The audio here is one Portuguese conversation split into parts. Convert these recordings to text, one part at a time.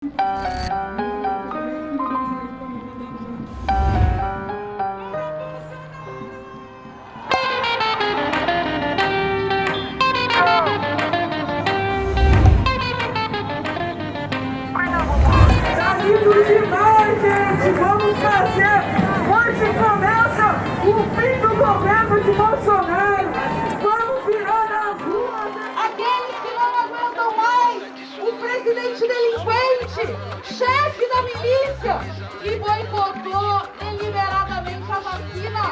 Tá lindo demais, gente! Vamos fazer! Hoje começa o fim do governo de Bolsonaro! Vamos virar na rua! Aqueles que não aguentam mais o presidente delinquente, chefe da milícia, que boicotou deliberadamente a vacina.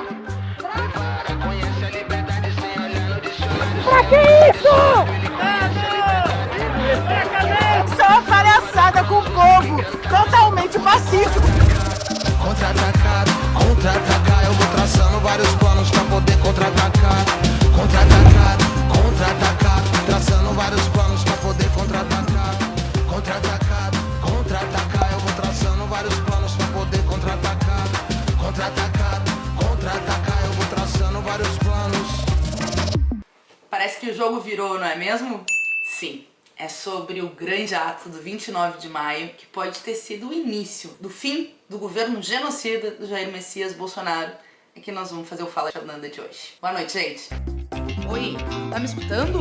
Pra que isso? Isso é uma palhaçada com o povo! Totalmente pacífico! Contra-atacar, contra-atacar, eu vou traçando vários planos pra poder contra-atacar. Contra-atacar, contra-atacar, traçando vários planos pra poder contra-atacar. Contra-atacar, contra-atacar, eu vou traçando vários planos pra poder contra-atacar. Contra-atacar, contra-atacar, eu vou traçando vários planos. Parece que o jogo virou, não é mesmo? Sim. É sobre o grande ato do 29 de maio, que pode ter sido o início do fim do governo genocida do Jair Messias Bolsonaro. É que nós vamos fazer o Fala Fernanda de hoje. Boa noite, gente. Oi, tá me escutando?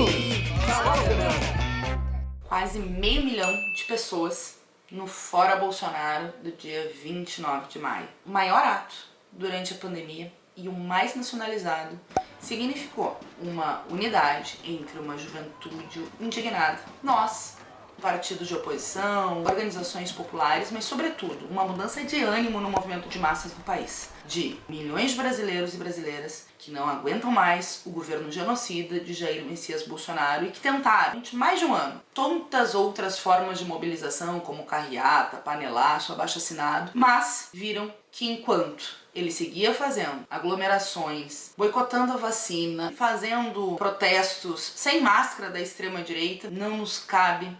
Quase 500 mil de pessoas no Fora Bolsonaro do dia 29 de maio. O maior ato durante a pandemia e o mais nacionalizado, significou uma unidade entre uma juventude indignada, nós, partidos de oposição, organizações populares, mas sobretudo uma mudança de ânimo no movimento de massas no país, de milhões de brasileiros e brasileiras que não aguentam mais o governo genocida de Jair Messias Bolsonaro e que tentaram, durante mais de um ano, tantas outras formas de mobilização, como carreata, panelaço, abaixo-assinado, mas viram que enquanto ele seguia fazendo aglomerações, boicotando a vacina, fazendo protestos sem máscara da extrema-direita, não nos cabe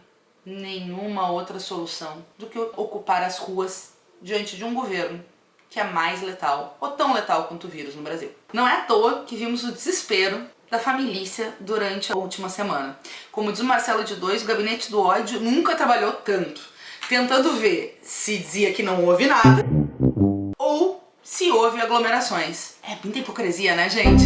nenhuma outra solução do que ocupar as ruas diante de um governo que é mais letal, ou tão letal quanto o vírus no Brasil. Não é à toa que vimos o desespero da família durante a última semana. Como diz o Marcelo de Dois, o gabinete do ódio nunca trabalhou tanto, tentando ver se dizia que não houve nada, ou se houve aglomerações. É muita hipocrisia, né, gente?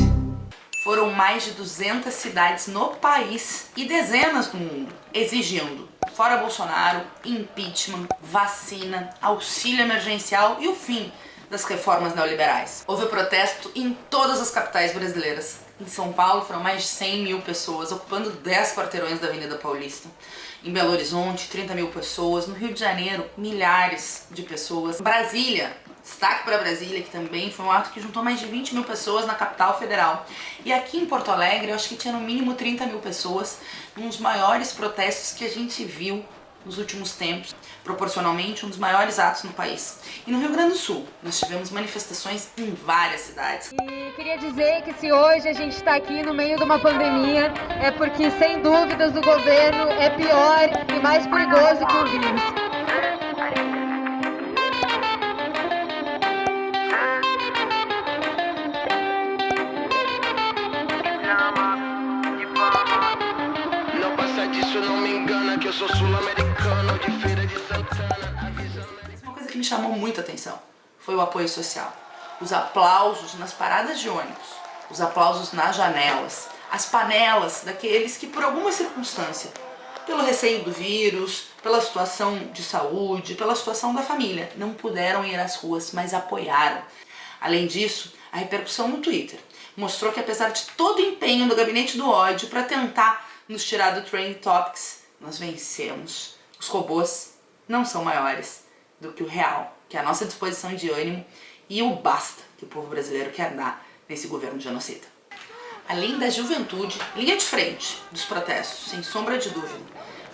Foram mais de 200 cidades no país e dezenas no mundo exigindo fora Bolsonaro, impeachment, vacina, auxílio emergencial e o fim das reformas neoliberais. Houve protesto em todas as capitais brasileiras. Em São Paulo foram mais de 100 mil pessoas ocupando 10 quarteirões da Avenida Paulista. Em Belo Horizonte, 30 mil pessoas. No Rio de Janeiro, milhares de pessoas. Brasília, destaque para Brasília, que também foi um ato que juntou mais de 20 mil pessoas na capital federal. E aqui em Porto Alegre, eu acho que tinha no mínimo 30 mil pessoas, um dos maiores protestos que a gente viu nos últimos tempos, proporcionalmente um dos maiores atos no país. E no Rio Grande do Sul, nós tivemos manifestações em várias cidades. E queria dizer que se hoje a gente está aqui no meio de uma pandemia, é porque sem dúvidas o governo é pior e mais perigoso que o vírus. Não passa disso, não me engana, que eu sou sul-americano de Feira de Santana. Uma coisa que me chamou muita atenção foi o apoio social. Os aplausos nas paradas de ônibus, os aplausos nas janelas, as panelas daqueles que por alguma circunstância, pelo receio do vírus, pela situação de saúde, pela situação da família, não puderam ir às ruas, mas apoiaram. Além disso, a repercussão no Twitter mostrou que apesar de todo o empenho do gabinete do ódio para tentar nos tirar do Trending Topics, nós vencemos. Os robôs não são maiores do que o real, que é a nossa disposição de ânimo e o basta que o povo brasileiro quer dar nesse governo genocida. Além da juventude, linha de frente dos protestos, sem sombra de dúvida,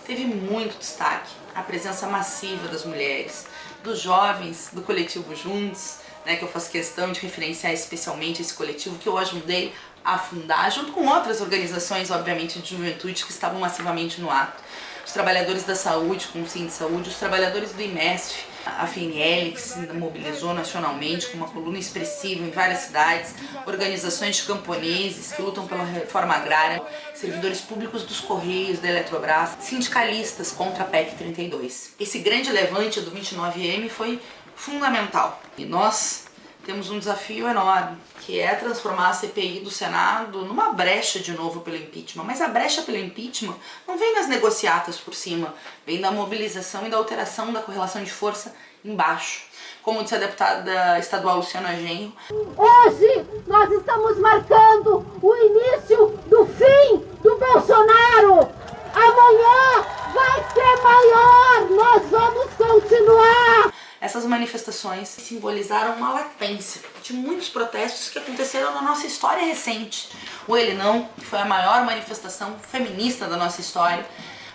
teve muito destaque a presença massiva das mulheres, dos jovens, do coletivo Juntos, que eu faço questão de referenciar especialmente esse coletivo que eu ajudei a fundar, junto com outras organizações, obviamente, de juventude que estavam massivamente no ato. os trabalhadores da saúde, com o Sim de Saúde, os trabalhadores do IMESF, a FNL, que se mobilizou nacionalmente com uma coluna expressiva em várias cidades, organizações de camponeses que lutam pela reforma agrária, servidores públicos dos Correios, da Eletrobras, sindicalistas contra a PEC 32. Esse grande levante do 29M foi fundamental e nós temos um desafio enorme, que é transformar a CPI do Senado numa brecha de novo pelo impeachment. Mas a brecha pelo impeachment não vem das negociatas por cima, vem da mobilização e da alteração da correlação de força embaixo. Como disse a deputada estadual Luciana Genro. Hoje nós estamos marcando o início do fim do Bolsonaro. Amanhã vai ser maior, nós vamos continuar. Essas manifestações simbolizaram uma latência de muitos protestos que aconteceram na nossa história recente. O Ele Não, que foi a maior manifestação feminista da nossa história,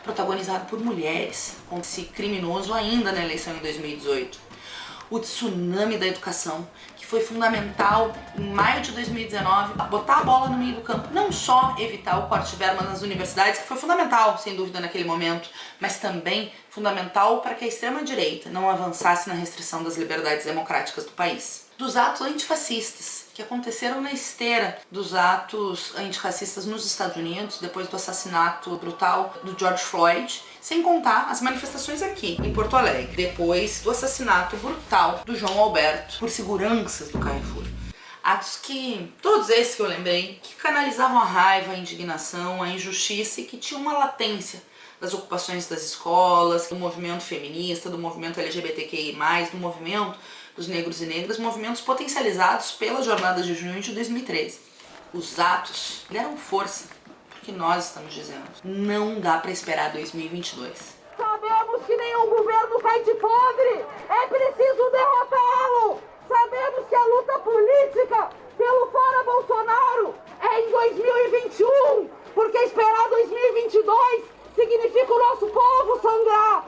protagonizada por mulheres, contra esse criminoso ainda na eleição em 2018. O tsunami da educação, que foi fundamental em maio de 2019, botar a bola no meio do campo, não só evitar o corte de verba nas universidades, que foi fundamental, sem dúvida, naquele momento, mas também fundamental para que a extrema-direita não avançasse na restrição das liberdades democráticas do país. Dos atos antifascistas, que aconteceram na esteira dos atos antirracistas nos Estados Unidos, depois do assassinato brutal do George Floyd, sem contar as manifestações aqui, em Porto Alegre, depois do assassinato brutal do João Alberto por seguranças do Carrefour. Atos que, todos esses que eu lembrei, que canalizavam a raiva, a indignação, a injustiça e que tinham uma latência das ocupações das escolas, do movimento feminista, do movimento LGBTQI+, do movimento dos negros e negras, movimentos potencializados pelas jornadas de junho de 2013. Os atos deram força, porque nós estamos dizendo, não dá para esperar 2022. Sabemos que nenhum governo cai de podre, é preciso derrotá-lo. Sabemos que a luta política pelo fora Bolsonaro é em 2021, porque esperar 2022 significa o nosso povo sangrar.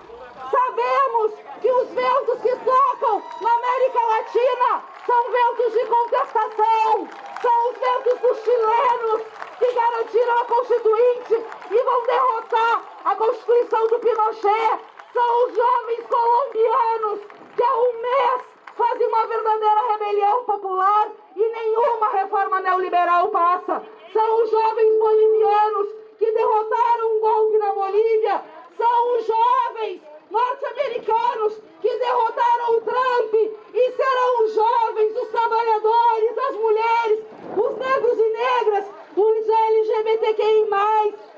Sabemos que os ventos que sopram na América Latina são ventos de contestação, são os ventos dos chilenos que garantiram a Constituinte e vão derrotar a Constituição do Pinochet, são os jovens colombianos que há um mês fazem uma verdadeira rebelião popular e nenhuma reforma neoliberal passa, são os jovens bolivianos que derrotaram um golpe na Bolívia, são os jovens norte-americanos que derrotaram o Trump e serão os jovens, os trabalhadores, as mulheres, os negros e negras, os LGBTQI+,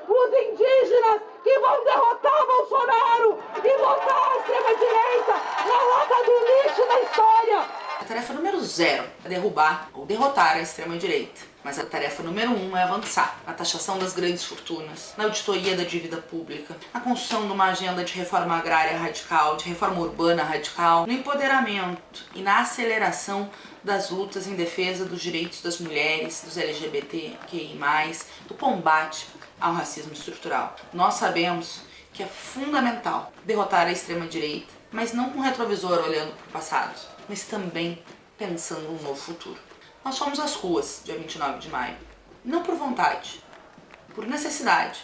os indígenas que vão derrotar Bolsonaro e botar a extrema-direita na lata do lixo da história. A tarefa número 0 é derrubar ou derrotar a extrema-direita. Mas a tarefa número 1 é avançar na taxação das grandes fortunas, na auditoria da dívida pública, na construção de uma agenda de reforma agrária radical, de reforma urbana radical, no empoderamento e na aceleração das lutas em defesa dos direitos das mulheres, dos LGBTQI+, do combate ao racismo estrutural. Nós sabemos que é fundamental derrotar a extrema-direita, mas não com retrovisor olhando para o passado, mas também pensando num novo futuro. Nós fomos às ruas, dia 29 de maio, não por vontade, por necessidade.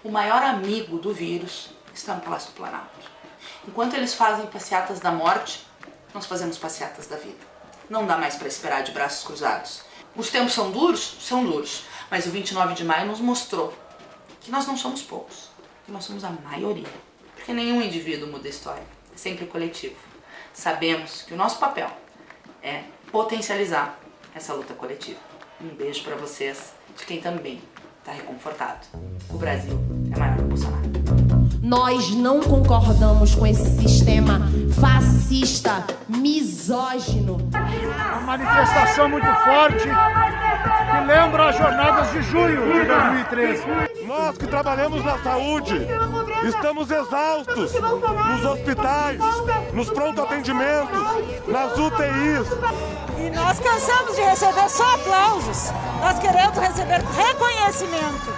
O maior amigo do vírus está no Palácio do Planalto. Enquanto eles fazem passeatas da morte, nós fazemos passeatas da vida. Não dá mais para esperar de braços cruzados. Os tempos são duros? São duros. Mas o 29 de maio nos mostrou que nós não somos poucos, que nós somos a maioria. Porque nenhum indivíduo muda a história, é sempre coletivo. Sabemos que o nosso papel é potencializar essa luta coletiva. Um beijo pra vocês, de quem também tá reconfortado. O Brasil é maior que o Bolsonaro. Nós não concordamos com esse sistema fascista, misógino. Uma manifestação muito forte que lembra as jornadas de junho de 2013. Nós que trabalhamos na saúde estamos exaustos nos hospitais, nos pronto-atendimentos, nas UTIs. E nós cansamos de receber só aplausos. Nós queremos receber reconhecimento.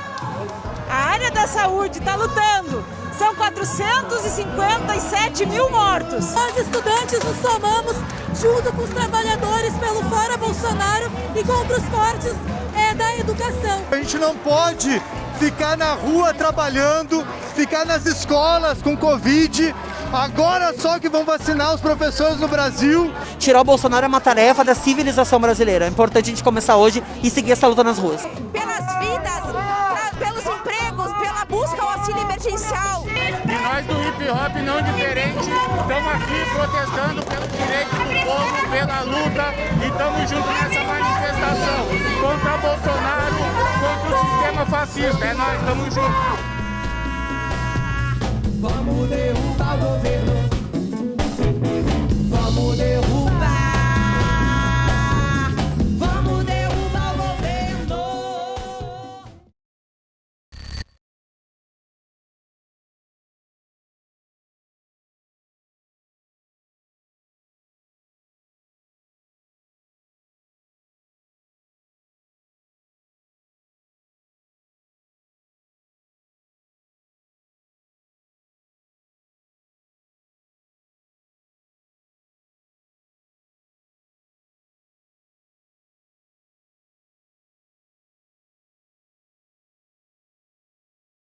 A área da saúde está lutando. São 457 mil mortos. Nós estudantes nos somamos junto com os trabalhadores pelo fora Bolsonaro e contra os cortes da educação. A gente não pode ficar na rua trabalhando, ficar nas escolas com Covid. Agora só que vão vacinar os professores no Brasil. Tirar o Bolsonaro é uma tarefa da civilização brasileira. É importante a gente começar hoje e seguir essa luta nas ruas. Pelas vidas, pelos empregos, pela busca ao auxílio emergencial. E nós do hip hop não diferente, estamos aqui protestando pelos direitos do povo, pela luta e estamos juntos nessa manifestação contra Bolsonaro, contra o sistema fascista. É nós, estamos juntos. Vamos